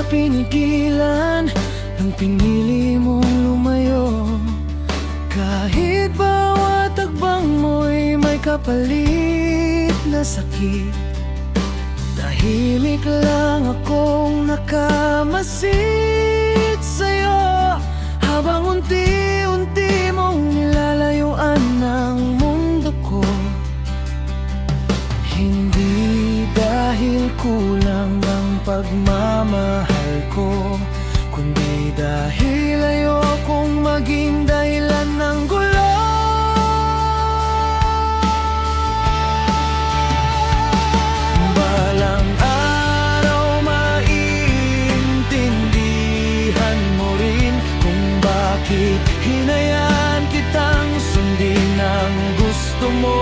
pinigilan nang pinili mong lumayo. Kahit bawat takbang mo'y may kapalit na sakit, tahimik lang akong nakamasid sa'yo, habang unti-unti mong nilalayuan ng mundo ko. Hindi dahil kulang ang pagmamahal ko, kundi dahil ayokong maging dahilan ng gulo. Balang araw maiintindihan mo rin kung bakit hinayaan kitang sundin ang gusto mo.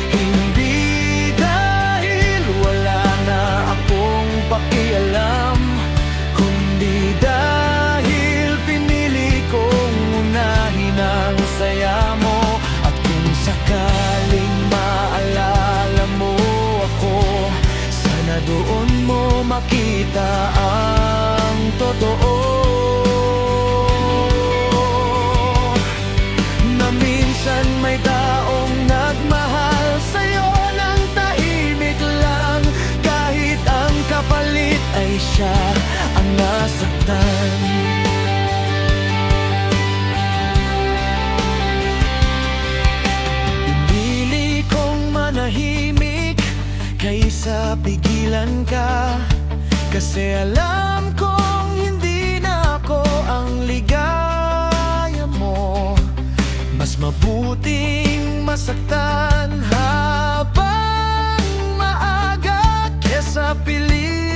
Hindi dahil wala na akong pakialam, kundi dahil pinili kong unahin ang saya mo. At kung sakaling maalala mo ako, sana doon mo makita ang totoo, na minsan may taong nagmahal sa'yo ng tahimik lang, kahit ang kapalit ay siya ang nasaktan. Pinili kong manahimik kaysa pigilan ka, kasi alam kong hindi na ako ang ligaya mo. Mas mabuting masaktan habang maaga kesa piliin